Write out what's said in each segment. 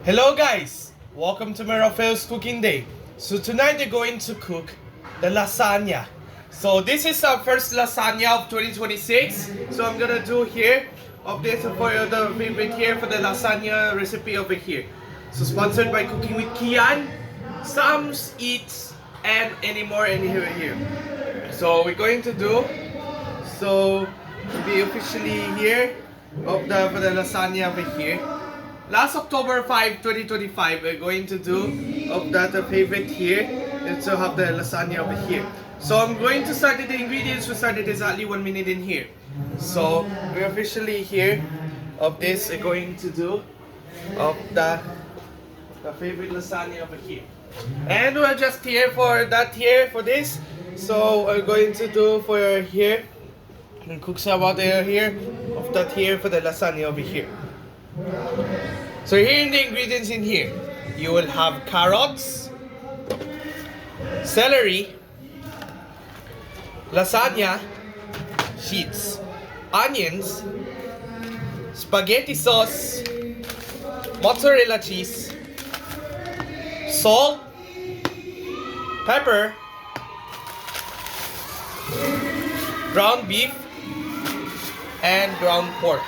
Hello guys, welcome to my Raphael's cooking day. So tonight we're going to cook the lasagna. So this is our first lasagna of 2026. So I'm gonna do here of this for the favorite here for the lasagna recipe over here. So sponsored by Cooking with Kian, Sam's Eats, and any more here. So we're going to do so be officially here of the for the lasagna over here. Last October 5, 2025, we're going to do of that favorite here and to have the lasagna over here. So I'm going to start with the ingredients. We started exactly 1 minute in here. So we're officially here of this. We're going to do of the favorite lasagna over here. And we're just here for that here for this. So we're going to do for here and cook some water here of that here for the lasagna over here. So here in the ingredients in here, you will have carrots, celery, lasagna sheets, onions, spaghetti sauce, mozzarella cheese, salt, pepper, ground beef, and ground pork.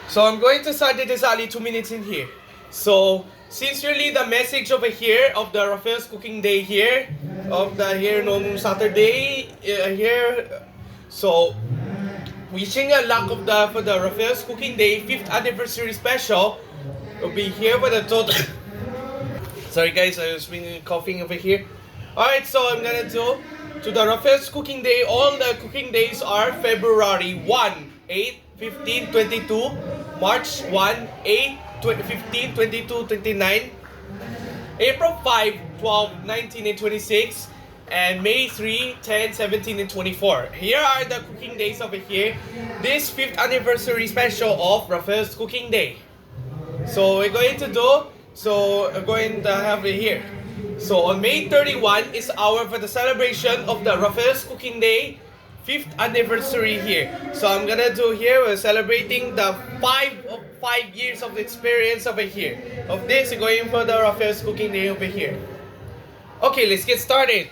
So I'm going to start it exactly 2 minutes in here. So sincerely the message over here of the Raphael's cooking day here of the here on Saturday here. So wishing a luck of the for the Raphael's cooking day 5th anniversary special will be here for the total. Sorry guys, I was been coughing over here. Alright, so I'm gonna do to the Raphael's cooking day. All the cooking days are February 1, 8, 15, 22, March 1, 8, 15, 22, 29, April 5, 12, 19, and 26, and May 3, 10, 17, and 24. Here are the cooking days over here. This 5th anniversary special of Raphael's cooking day. So we're going to do, so we're going to have it here. So on May 31 is our for the celebration of the Raphael's cooking day 5th anniversary here. So I'm gonna do here, we're celebrating the 5 years of experience over here. Of this, we're going for the Raphael's cooking day over here. Okay, let's get started.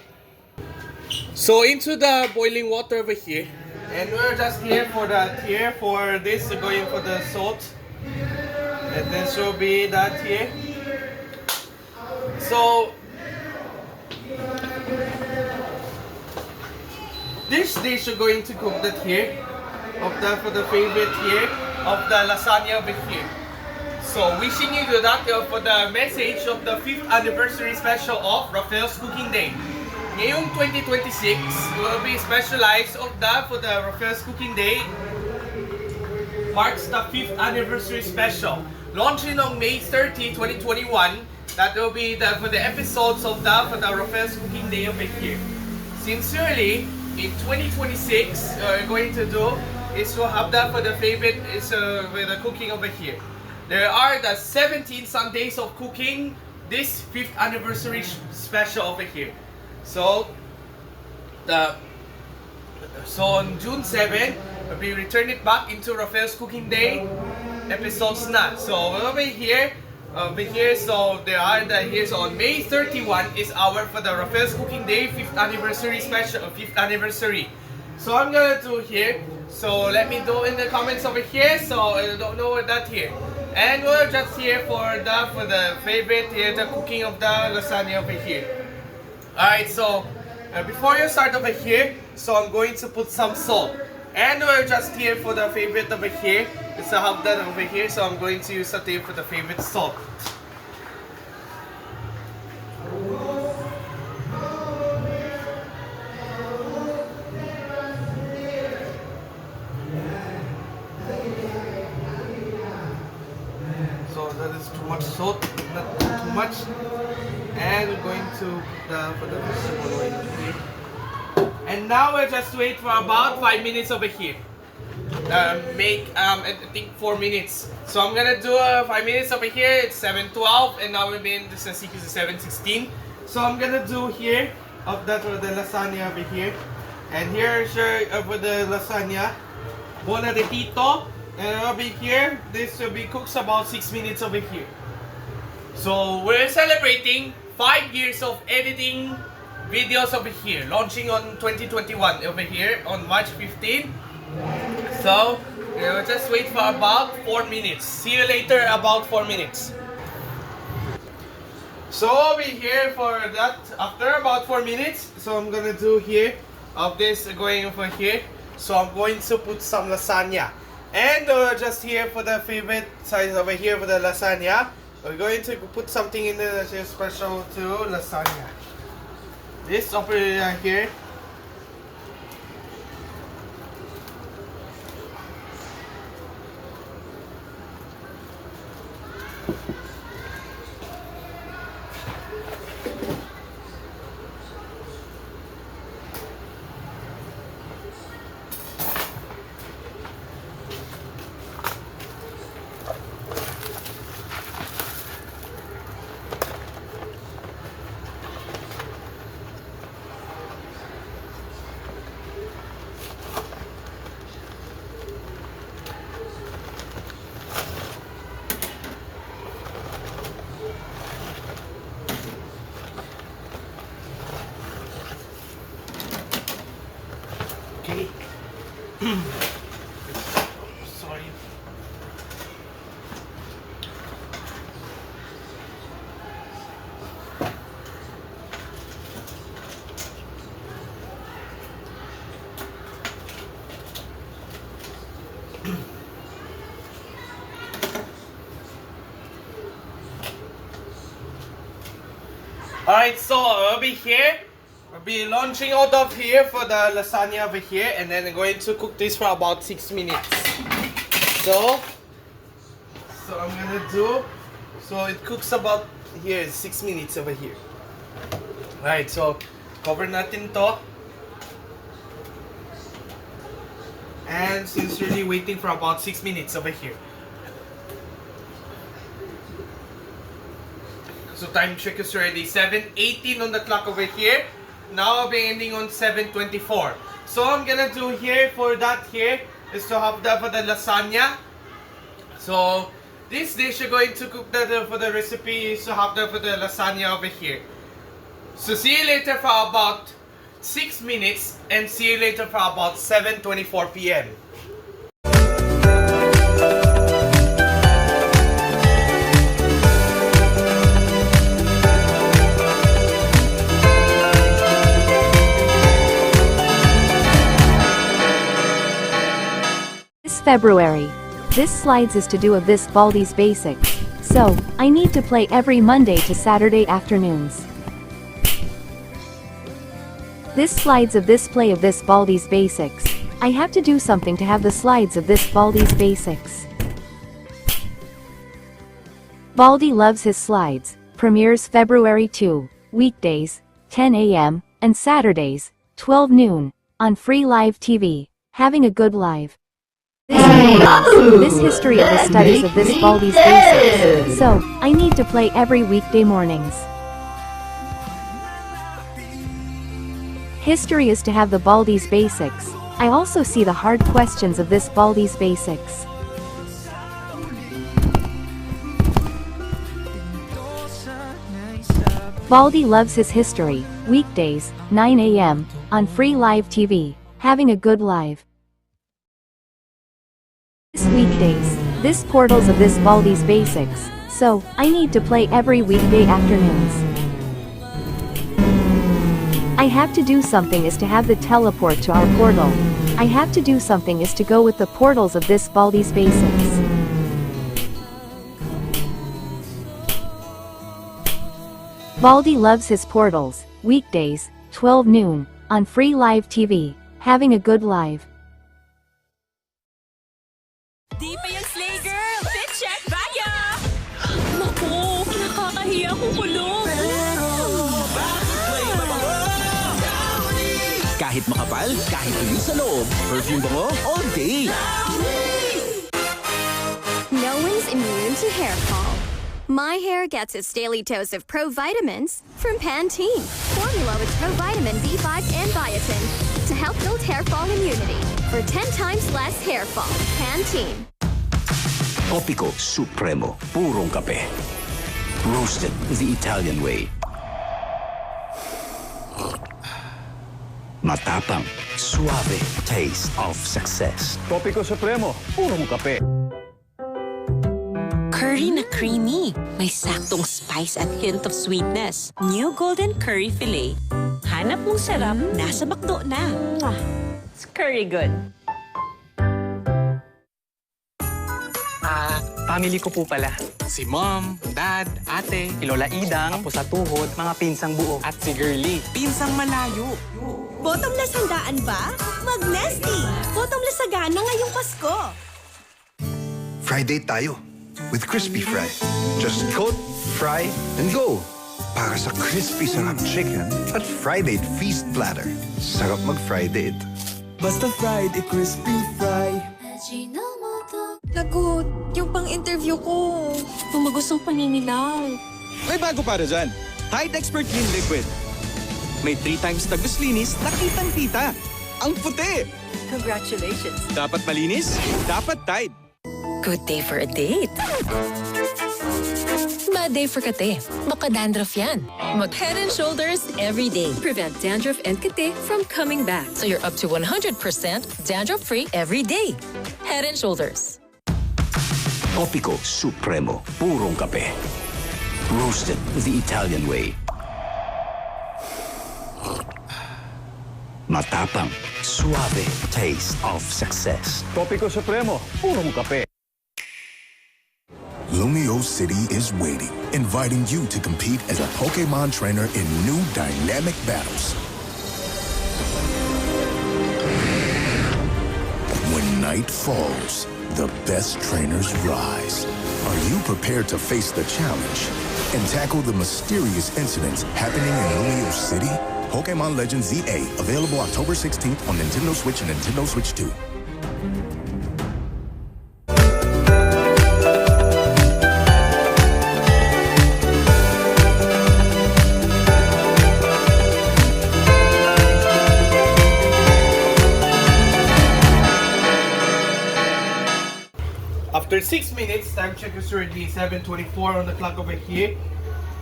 So into the boiling water over here. And we're just here for that here. For this, we're going for the salt. And this will be that here. So this dish you're going to cook that here of the for the favorite here of the lasagna over here. So wishing you good luck for the message of the 5th anniversary special of Raphael's cooking day. Ngayong 2026 will be specialized of the for the Raphael's cooking day marks the 5th anniversary special. Launching on May 30, 2021. That will be the for the episodes of the for the Raphael's cooking day over here. Sincerely, in 2026, we're going to do is to have that for the favorite is with the cooking over here. There are the 17 Sundays of cooking this 5th anniversary special over here. So on June 7, we return it back into Raphael's cooking day. episodes na. So over here, so there are here. So on May 31 is our for the Raphael's Cooking Day 5th anniversary special, 5th anniversary. So I'm gonna do here. So let me know in the comments over here. So I don't know what that here. And we're just here for the favorite here, the cooking of the lasagna over here. Alright, so before you start over here, so I'm going to put some salt. And we're just here for the favorite over here. It's a half done over here, so I'm going to use the tape for the favorite salt. So that is too much salt, not too much. And we're going to put the vegetable oil here. And now we'll just wait for about 5 minutes over here. I think 4 minutes. So I'm gonna do 5 minutes over here. It's 7:12, and now we've been this is 7:16. So I'm gonna do here of that for the lasagna over here. And here for the lasagna, buon appetito. And over here, this will be cooked about 6 minutes over here. So we're celebrating 5 years of editing videos over here, launching on 2021 over here on March 15. So we'll just wait for about 4 minutes. See you later about 4 minutes. So over here for that, after about 4 minutes, so I'm gonna do here of this going over here. So I'm going to put some lasagna. And just here for the favorite size over here for the lasagna, we're going to put something in the special to lasagna. This over here. Okay. Sorry. Alright, so over here, we'll be launching out of here for the lasagna over here, and then I'm going to cook this for about 6 minutes. So I'm gonna do, so it cooks about here 6 minutes over here. Alright, so cover natin to. And sincerely waiting for about 6 minutes over here. So time check is already 7:18 on the clock over here. Now I'll be ending on 7:24. So I'm gonna do here for that here is to have that for the lasagna. So this dish you're going to cook that for the recipe is to have that for the lasagna over here. So see you later for about 6 minutes, and see you later for about 7:24 p.m. February. This slides is to do of this Baldi's Basics, so I need to play every Monday to Saturday afternoons. This slides of this play of this Baldi's Basics. I have to do something to have the slides of this Baldi's Basics. Baldi loves his slides. Premieres February 2, weekdays, 10 a.m., and Saturdays, 12 noon, on Free Live TV. Having a good live. This history of the studies of this Baldi's Basics. So, I need to play every weekday mornings. History is to have the Baldi's Basics. I also see the hard questions of this Baldi's Basics. Baldy loves his history, weekdays, 9 a.m., on Free Live TV, having a good live. This weekdays, this portals of this Baldy's basics, so, I need to play every weekday afternoons. I have to do something is to have the teleport to our portal. I have to do something is to go with the portals of this Baldy's basics. Baldy loves his portals, weekdays, 12 noon, on Free Live TV, having a good live. Di pa yung slay girl! Fit check bagya! Naku, nakakahiya kong kulong. Kahit makapal, kahit tuloy sa loob, perfume bango all day. No one's immune to hair fall. My hair gets its daily dose of pro-vitamins from Pantene. Formula with pro-vitamin B5 and biotin to help build hair fall immunity for 10 times less hair fall. Pantene. Topico Supremo, purong kape. Roasted the Italian way. Matapang, suave taste of success. Topico Supremo, purong kape. Curry na creamy. May saktong spice at hint of sweetness. New Golden Curry Filet. Hanap mong sarap, nasa bakdo na. It's curry good. Family ko po pala. Si Mom, Dad, Ate, Si Lola Idang, Apo sa tuhod, mga pinsang buo. at si Girlie. Pinsang malayo. Bottomless handaan ba? Mag-Nesty! Bottomless sagana ngayong Pasko! Friday tayo with Crispy Fry. Just coat, fry, and go. Para sa crispy sarap chicken at Friday feast platter. Sarap mag-fry date. Basta fried, crispy fry. Lagot, yung pang-interview ko. Tumagos ang paninilaw. May bago para dyan. Tide Expert Clean Liquid. May 3 times tagos linis na kitang-kita. Ang puti! Congratulations. Dapat malinis, dapat Tide. Good day for a date. Bad day for kate. Baka dandruff yan. Mag Head and Shoulders every day. Prevent dandruff and kate from coming back. So you're up to 100% dandruff-free every day. Head and Shoulders. Topico Supremo, purong kape. Roasted the Italian way. Matapang, suave taste of success. Topico Supremo, purong kape. Lumio City is waiting, inviting you to compete as a Pokemon trainer in new dynamic battles. When night falls, the best trainers rise. Are you prepared to face the challenge and tackle the mysterious incidents happening in Lumio City? Pokemon Legends ZA, available October 16th on Nintendo Switch and Nintendo Switch 2. After 6 minutes, time check is already 7:24 on the clock over here.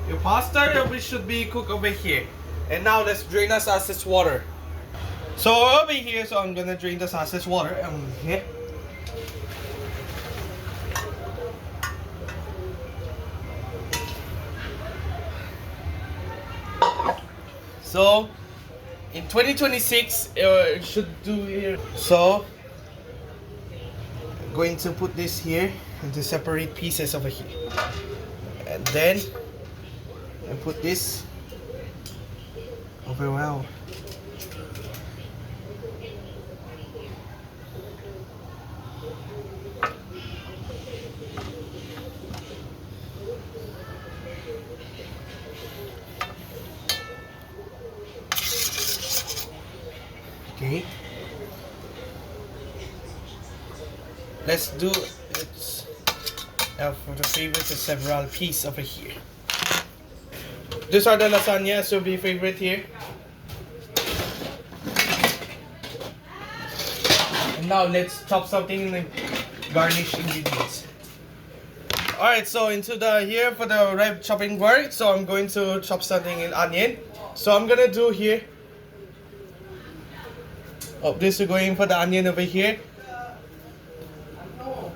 Your pasta we should be cooked over here. And now let's drain the sausage water. So over here, so I'm gonna drain the sausage water here. So in 2026, it should do here. So I'm going to put this here into separate pieces over here, and then I put this over well. Okay. Let's do it for the favorite several piece over here. These are the lasagna, so be favorite here. And now let's chop something in the garnish ingredients. Alright, so into the here for the red chopping board. So I'm going to chop something in onion. So I'm gonna do here. Oh, this is going for the onion over here.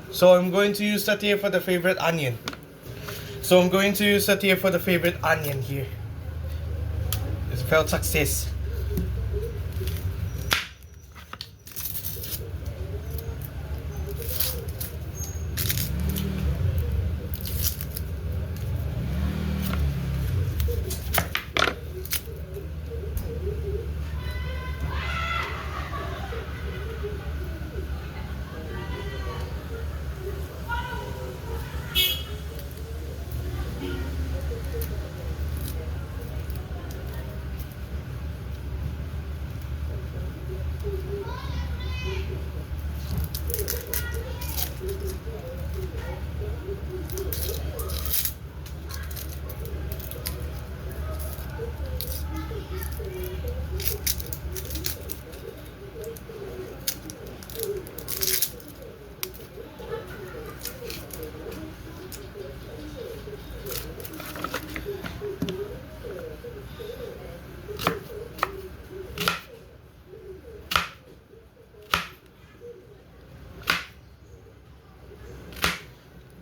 So I'm going to use that here for the favorite onion. So I'm going to use that here for the favorite onion here. It's felt success.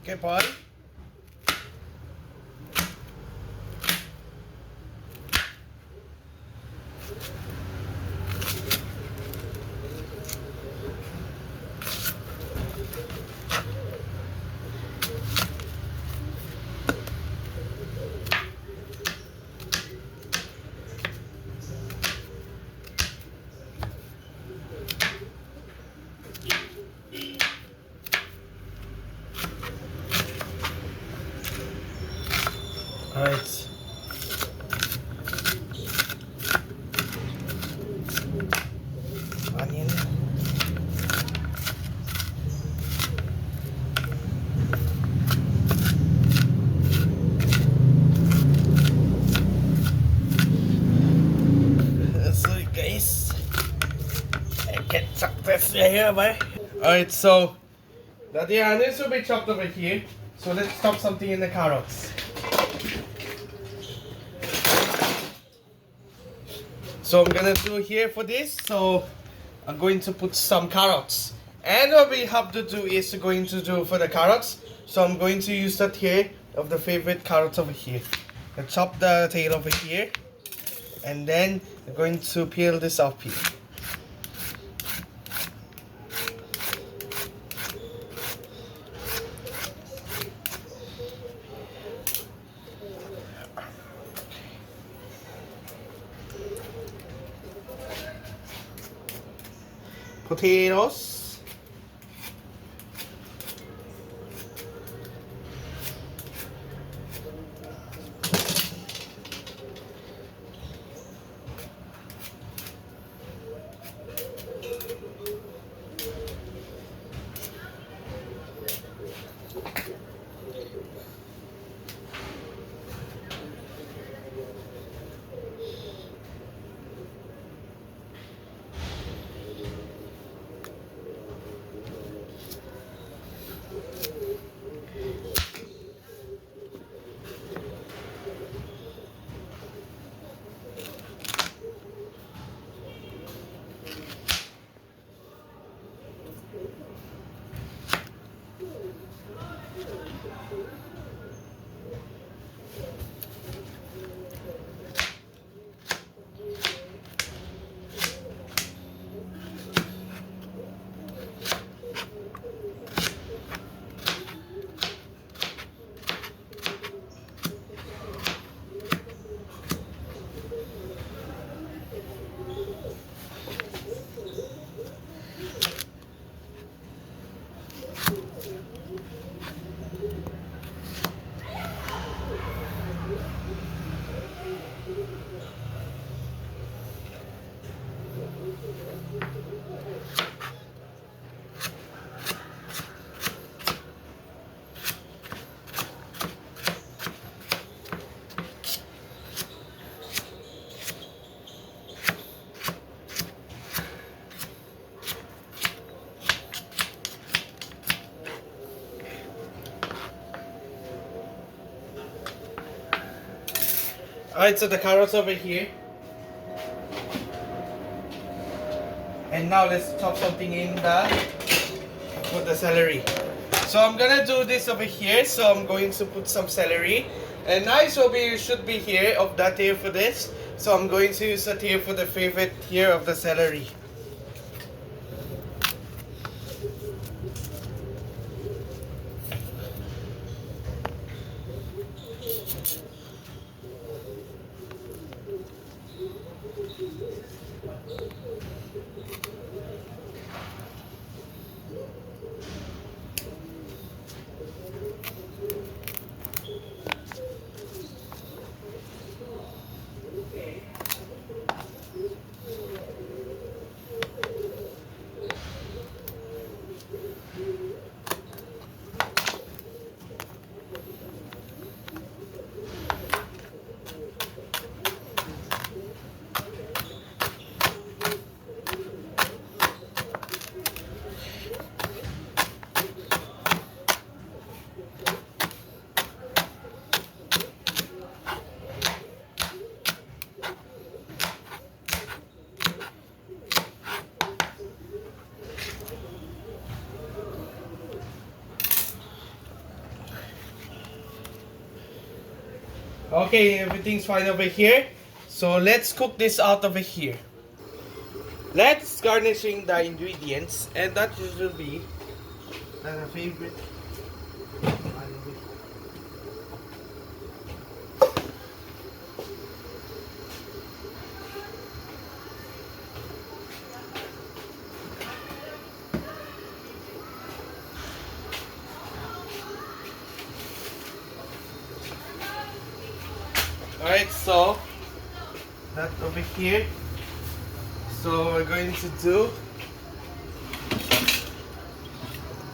Okay, Paul. Alright. Onion. So guys, I get success here, boy. Alright, so the onions will be chopped over here. So let's chop something in the carrots. So I'm gonna do here for this. So I'm going to put some carrots. And what we have to do is going to do for the carrots. So I'm going to use that here of the favorite carrots over here. I chop the tail over here. And then I'm going to peel this off here. Potatoes. Alright, so the carrots over here. And now let's chop something in for the celery. So I'm gonna do this over here. So I'm going to put some celery. And nice should be here of that here for this. So I'm going to use that here for the favorite here of the celery. Okay, everything's fine over here. So let's cook this out over here. Let's garnishing the ingredients, and that will be the favorite. Alright, so that over here. So we're going to do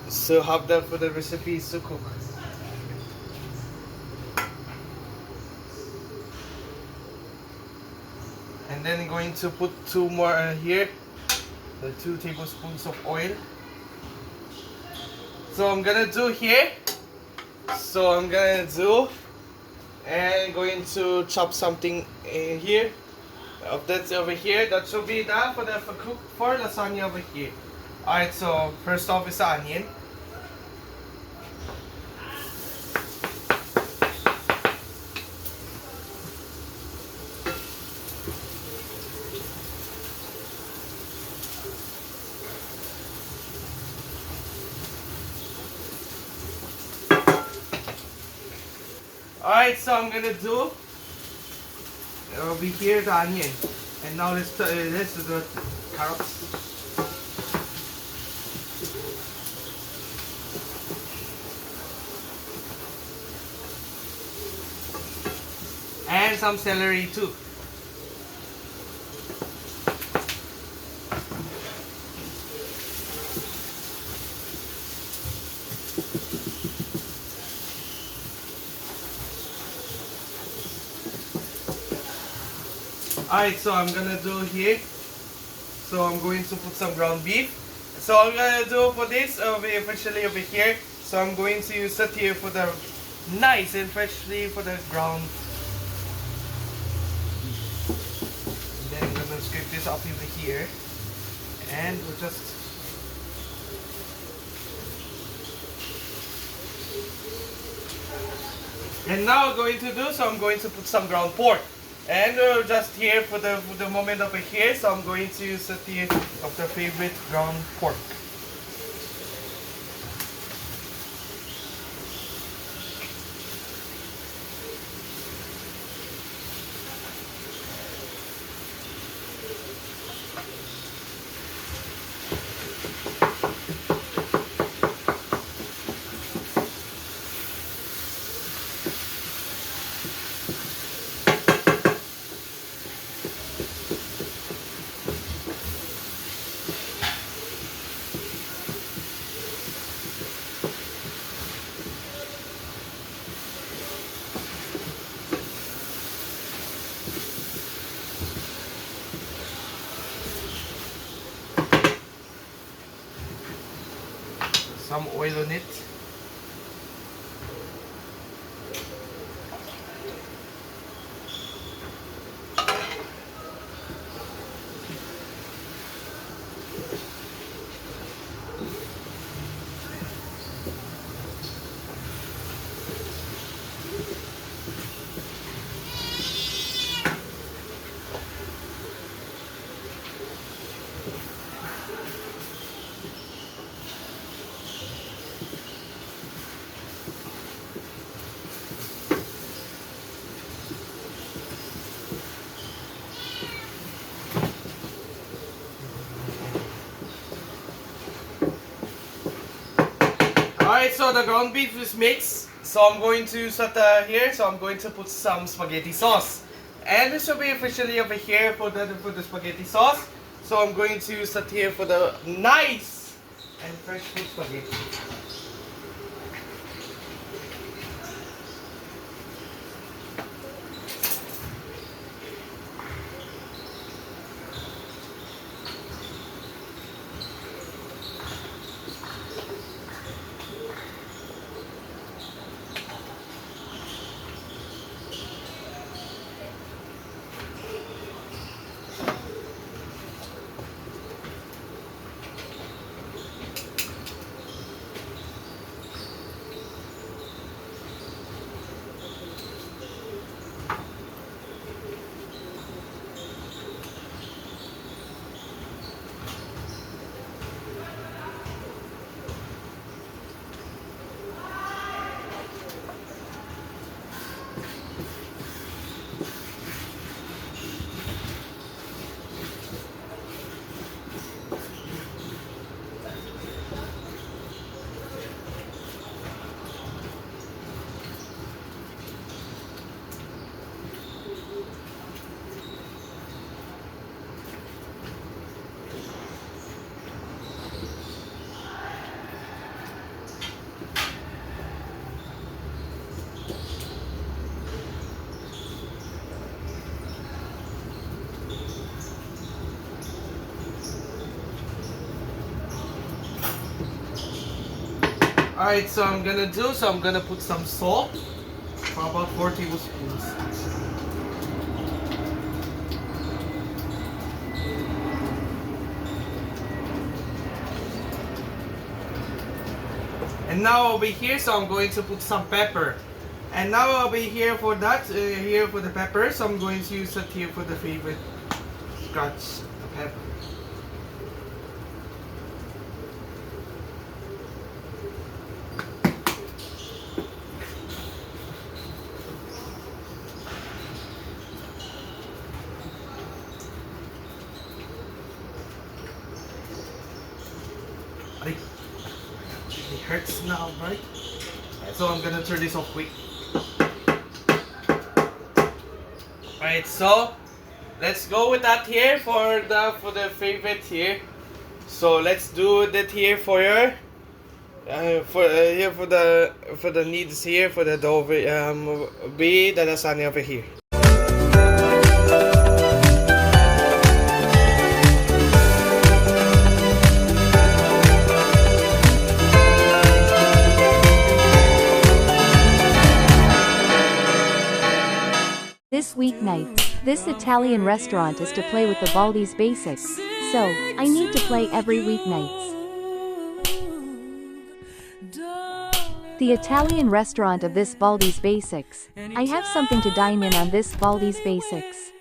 so have that for the recipes to cook. And then I'm going to put 2 more here, the 2 tablespoons of oil. So I'm gonna do here. So I'm gonna do and going to chop something in here. That's over here. That should be that for cook for lasagna over here. Alright, so first off is the onion. Alright, so I'm gonna do over here the onion, and now let's do the carrots. And some celery too. Alright, so I'm gonna do here. So I'm going to put some ground beef. So I'm gonna do for this especially over here. So I'm going to use it here for the nice and freshly for the ground. And then I'm gonna scrape this up over here, and we'll just and now I'm going to do so I'm going to put some ground pork. And just here for the moment over here, so I'm going to use it here of the favorite ground pork. Some oil on it. Alright, so the ground beef is mixed. So I'm going to set here. So I'm going to put some spaghetti sauce. And this will be officially over here for the spaghetti sauce. So I'm going to set here for the nice and fresh fruit spaghetti. Alright, so I'm gonna put some salt for about 4 tablespoons. And now over here, so I'm going to put some pepper. And now over here for that, here for the pepper, so I'm going to use it here for the favorite scotch pepper. It hurts now, right? So I'm gonna turn this off quick. Alright, so let's go with that here for the favorite here. So let's do that here for your for the needs here for the dough be the lasagna over here. This weeknight, this Italian restaurant is to play with the Baldi's basics, so I need to play every weeknights. The Italian restaurant of this Baldi's basics. I have something to dine in on this Baldi's basics.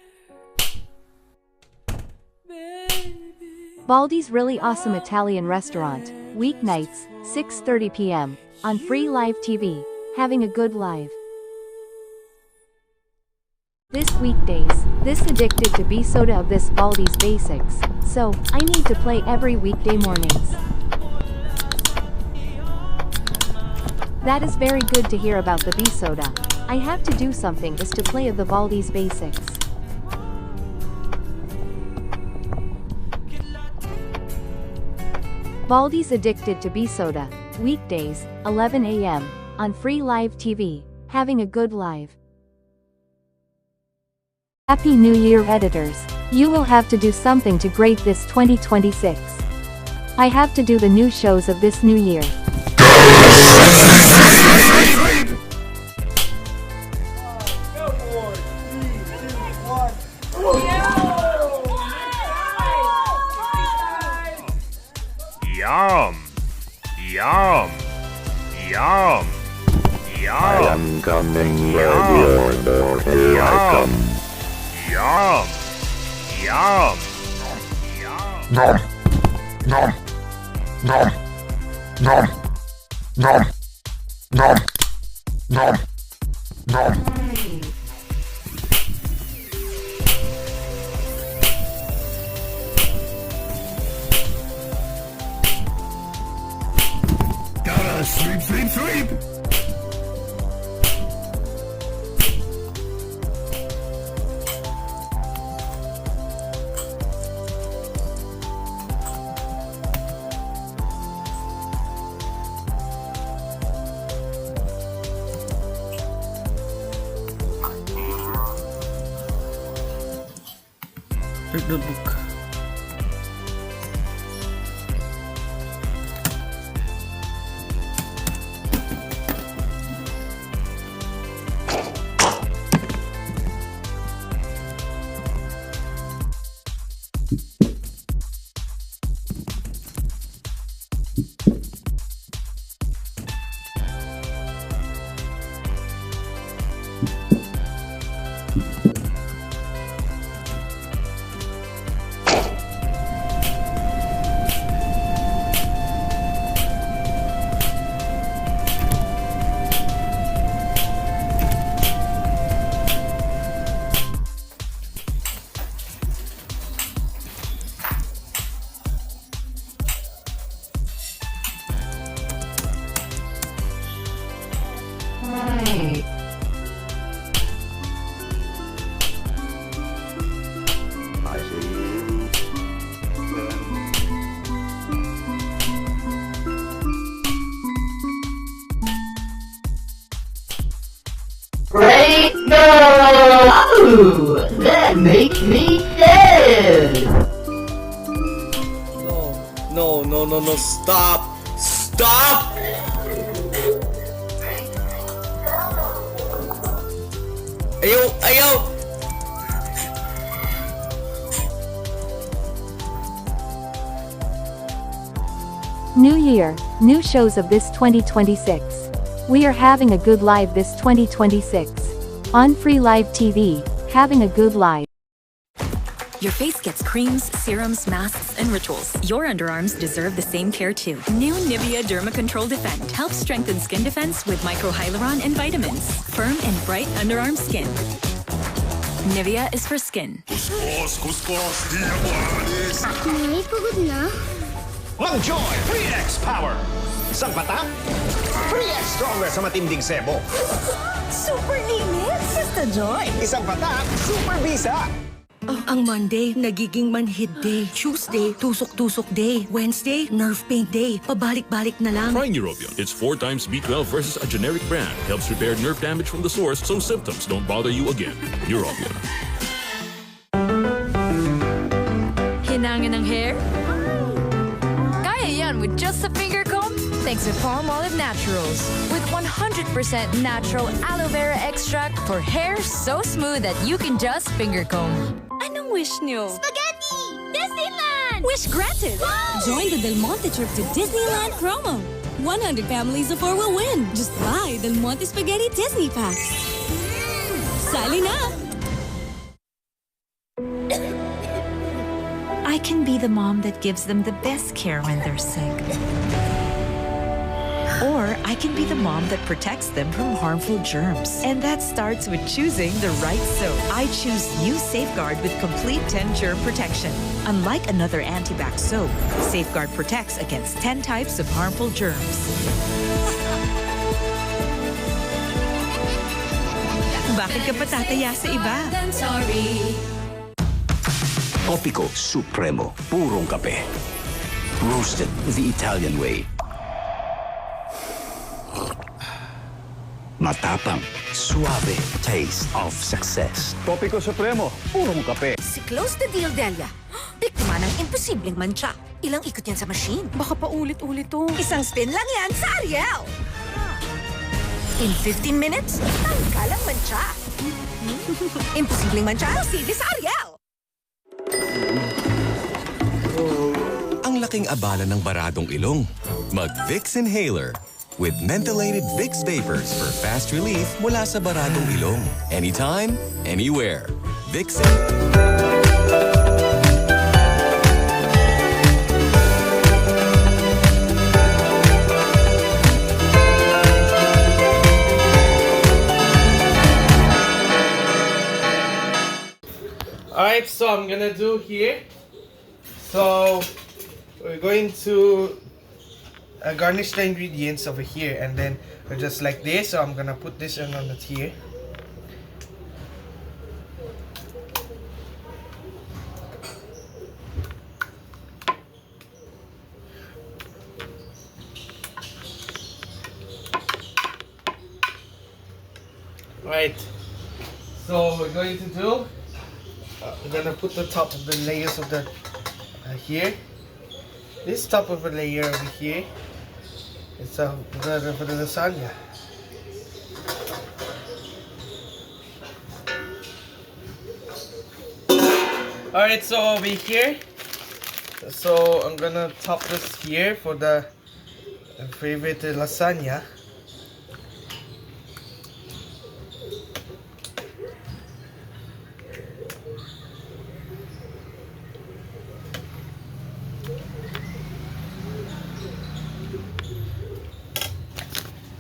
Baldi's really awesome Italian restaurant, weeknights, 6:30 p.m. on free live TV, having a good live. This weekdays, this addicted to be soda of this Baldi's basics, so I need to play every weekday mornings. That is very good to hear about the B soda. I have to do something is to play of the Baldi's basics. Baldi's addicted to B soda, weekdays, 11 a.m. on free live TV, having a good live. Happy New Year, editors. You will have to do something to grade this 2026. I have to do the new shows of this new year. Yum! Yum! Yum! Yum! I am coming, ready order, here I come. Yum! Yum! Nom! Nom! Nom! Nom! Nom! Nom! Nom! Nom! Gotta sleep Art notebook. Great no! That makes me sad! No, stop! Stop! Ayaw! New year, new shows of this 2026. We are having a good live this 2026. On Free Live TV, having a good live. Your face gets creams, serums, masks, and rituals. Your underarms deserve the same care too. New Nivea Derma Control Defend helps strengthen skin defense with microhyaluron and vitamins. Firm and bright underarm skin. Nivea is for skin. May pagod na. Mag-joy! 3X Power! Isang patak, 3X Stronger sa matinding sebo. Super limit, Sister Joy. Isang patak, Super Bisa! Ang Monday, nagiging manhid day. Tuesday, tusok-tusok day. Wednesday, nerve pain day. Pabalik-balik na lang. Try Neurobion. It's 4 times B12 versus a generic brand. Helps repair nerve damage from the source so symptoms don't bother you again. Neurobion. Hinangin ng hair? Kaya yan with just a finger comb? Thanks to Palmolive Naturals. With 100% natural aloe vera extract for hair so smooth that you can just finger comb. Anong wish nyo? Spaghetti! Disneyland! Wish granted! Join the Del Monte trip to Disneyland promo. 100 families of 4 will win. Just buy Del Monte Spaghetti Disney packs. Sali na! I can be the mom that gives them the best care when they're sick. Or I can be the mom that protects them from harmful germs. And that starts with choosing the right soap. I choose new Safeguard with complete 10 germ protection. Unlike another antibac soap, Safeguard protects against 10 types of harmful germs. Bakit ka patataya sa iba? Topico Supremo. Purong kape. Roasted the Italian way. Matapang, suave taste of success. Topico Supremo. Purong kape. Si Close the Deal, Delia. Biktima ng imposibleng mancha. Ilang ikot yan sa machine. Baka pa ulit-ulit to. Isang spin lang yan sa Ariel. In 15 minutes, tanggal ang mancha. Imposibleng mancha, sige sa Ariel. Ang laking abala ng baradong ilong. Mag-Vicks Inhaler. With mentholated Vicks Vapors for fast relief mula sa baradong ilong. Anytime, anywhere. Vicks Alright, so I'm gonna do here. So we're going to garnish the ingredients over here, and then just like this. So I'm gonna put this on it here. Right. So we're going to do I'm gonna put the top of the layers of the here. This top of the layer over here. It's for the lasagna. Alright, so over here. So I'm gonna top this here for the favorite lasagna.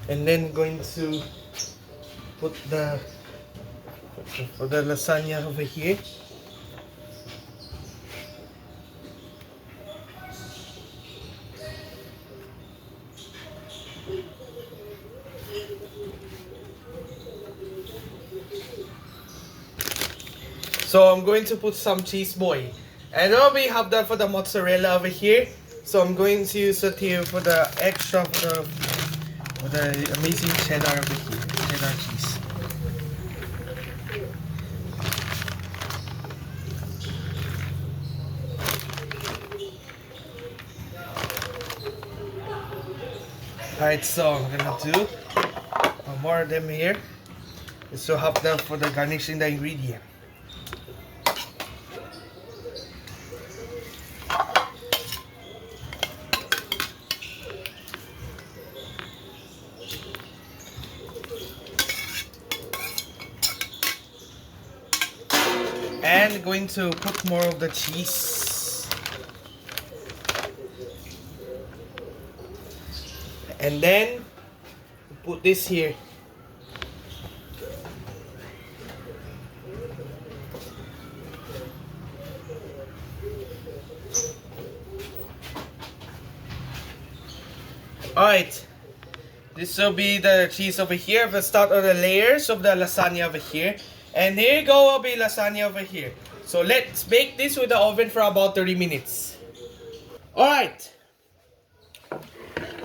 And then going to put the for the lasagna over here. So I'm going to put some cheese boy. And then we have that for the mozzarella over here. So I'm going to use it here for the extra for the amazing cheddar over here. Cheddar cheese. Alright, so I'm gonna do more of them here. So have them for the garnishing the ingredient. And going to put more of the cheese. And then put this here. Alright, this will be the cheese over here. We'll start on the layers of the lasagna over here. And here you go will be lasagna over here. So let's bake this with the oven for about 30 minutes. Alright.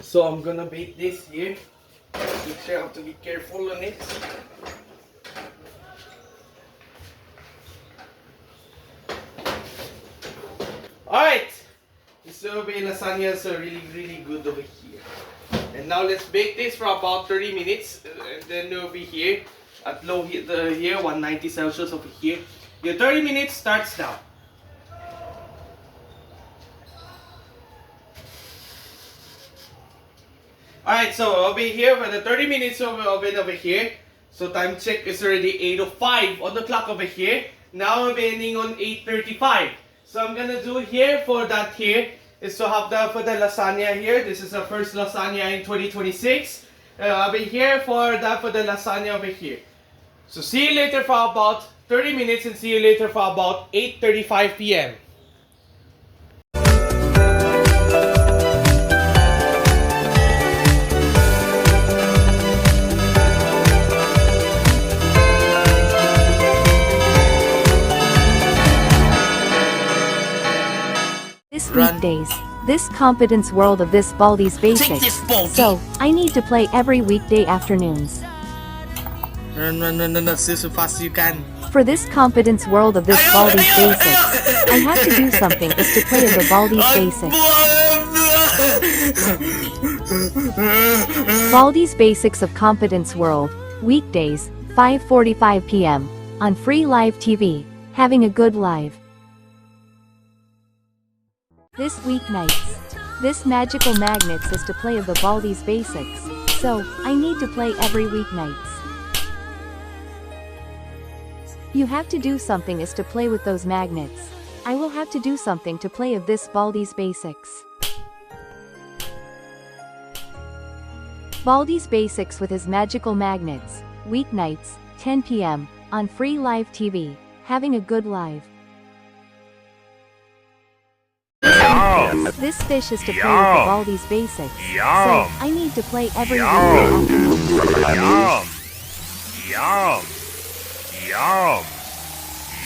So I'm gonna bake this here. Make sure I have to be careful on it. Alright. This will be lasagna, so really good over here. And now let's bake this for about 30 minutes. And then we'll be here at low heat here, 190 Celsius over here. Your 30 minutes starts now. Alright, so I'll be here for the 30 minutes of oven over here. So time check is already 8:05 on the clock over here. Now I'm ending on 8:35. So I'm gonna do here for that here is to have the for the lasagna here. This is the first lasagna in 2026. I'll be here for that for the lasagna over here. So see you later for about 30 minutes and see you later for about 8:35 p.m. This weekdays, this competence world of this Baldi's Basics. So, I need to play every weekday afternoons. Run, so fast as you can. For this competence world of this Baldi's Basics, I have to do something is to play the Baldi's Basics. Baldi's Basics of Competence World, weekdays, 5:45 p.m. on Free Live TV, having a good live. This weeknights, this magical magnets is to play of the Baldi's Basics, so I need to play every weeknights. You have to do something is to play with those magnets. I will have to do something to play of this Baldi's Basics. Baldi's Basics with his magical magnets, weeknights, 10 p.m. on Free Live TV, having a good live. This fish is to play with the Baldi's Basics, so I need to play every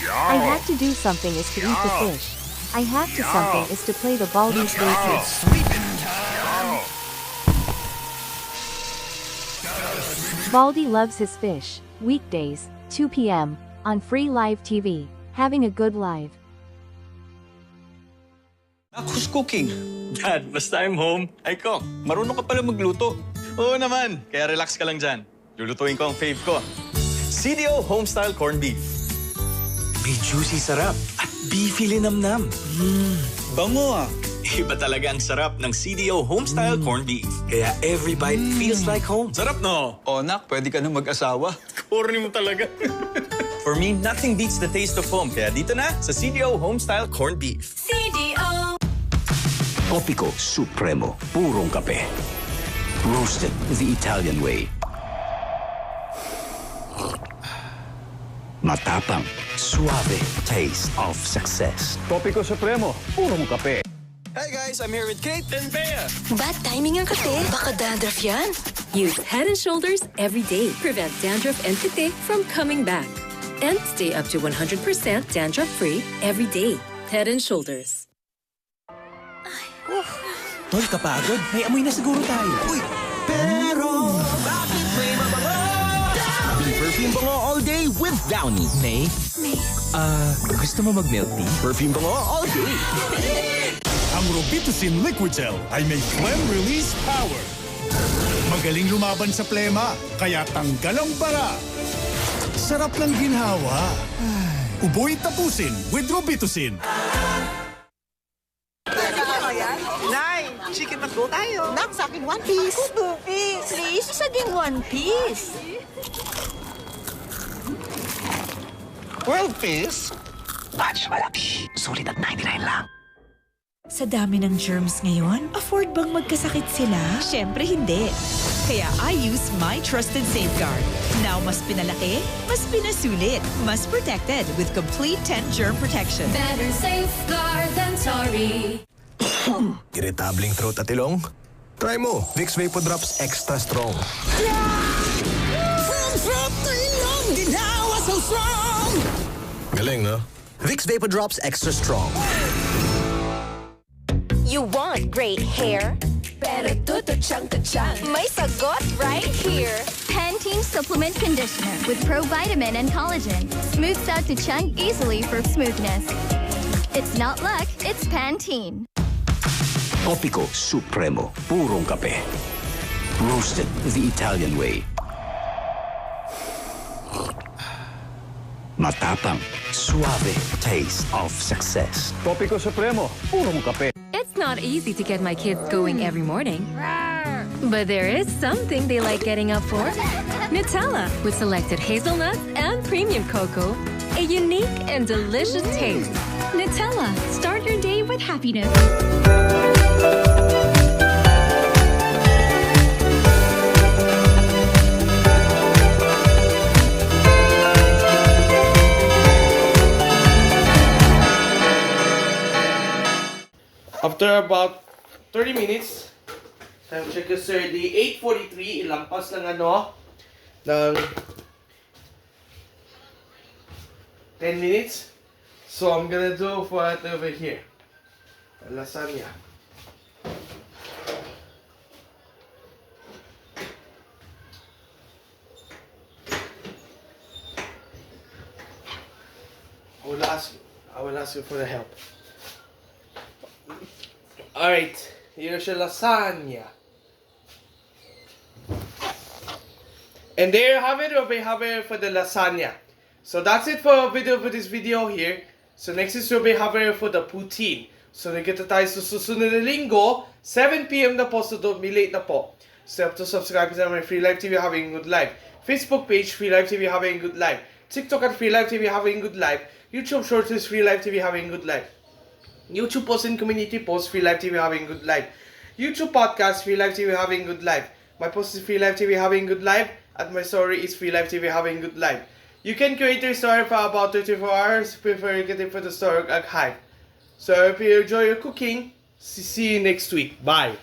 I have to do something is to eat the fish. I have to something is to play the Baldi's Basics. Baldi loves his fish, weekdays, 2 p.m. on Free Live TV, having a good life. Who's cooking? Dad, basta I'm home, I cook. Marunong ka pala magluto. Oo naman, kaya relax ka lang dyan. Lulutuin ko ang fave ko. CDO Homestyle Corned Beef. May juicy sarap at beefy linamnam. Bango ah. Iba talaga ang sarap ng CDO Homestyle Corned Beef. Kaya every bite feels like home. Sarap no? O nak, pwede ka na mag-asawa. Corny mo talaga. For me, nothing beats the taste of home. Kaya dito na sa CDO Homestyle Corned Beef. CDO! Topico Supremo. Purong kape. Roasted the Italian way. Matapang, suave taste of success. Topico Supremo. Purong kape. Hi guys, I'm here with Kate and Bea. Bad timing ang kate. Baka dandruff yan. Use Head and Shoulders every day. Prevent dandruff and kate from coming back. And stay up to 100% dandruff-free every day. Head and Shoulders. Tol, kapagod. May amoy na siguro tayo. Uy! Pero, bakit may mabango? Be perfume bango all day with Downy. May? Gusto mo mag-milk tea? Perfume bango all day. Ang Robitussin Liquid Gel ay may phlegm release power. Magaling lumaban sa plema, kaya tanggal ang bara. Sarap ng ginhawa. Uboy tapusin with Robitussin. Nay, chicken taco tayo. Nak, sa akin one piece. Ako, 2 piece. Please, isa din 1 piece. 12 piece? Batch malaki. Sulit at 99 lang. Sa dami ng germs ngayon, afford bang magkasakit sila? Siyempre hindi. Kaya I use my trusted safeguard. Now mas pinalaki, mas pinasulit, mas protected with complete 10 germ protection. Better safeguard than sorry. Irritabling throat at ilong? Try mo, Vicks Vapor Drops Extra Strong. From throat to ilong, ginawa so strong. Galing, no? Vicks Vapor Drops Extra Strong. You want great hair? Pero tuto-chang-ka-chang. May sagot right here. Pantene Supplement Conditioner with Provitamin and Collagen. Smooths out to chunk easily for smoothness. It's not luck, it's Pantene. Topico Supremo. Purong kape. Roasted the Italian way. Matapang, suave taste of success. Topico Supremo. Purong kape. It's not easy to get my kids going every morning. But there is something they like getting up for. Nutella with selected hazelnuts and premium cocoa. A unique and delicious taste. Nutella. Start your day with happiness. After about 30 minutes, time check is 8:43, ilampas ng ng 10 minutes. So I'm gonna do for it over here. Lasagna. I will ask you for the help. Alright, here's your lasagna. And there you have it, we have it for the lasagna. So that's it for this video here. So next is we have it for the poutine. So nagkita tayo sa susunod na linggo, 7 PM na po, so don't be late na po. So you have to subscribe to my Free Life TV Having Good Life. Facebook page, Free Life TV Having Good Life. TikTok at Free Life TV Having Good Life. YouTube Shorts is Free Life TV Having Good Life. YouTube post and community post, Free Life TV Having Good Life. YouTube podcast, Free Life TV Having Good Life. My post is Free Life TV Having Good Life. At my story is Free Life TV Having Good Life. You can create your story for about 24 hours before you get it for the story archive. So if you enjoy your cooking, see you next week. Bye.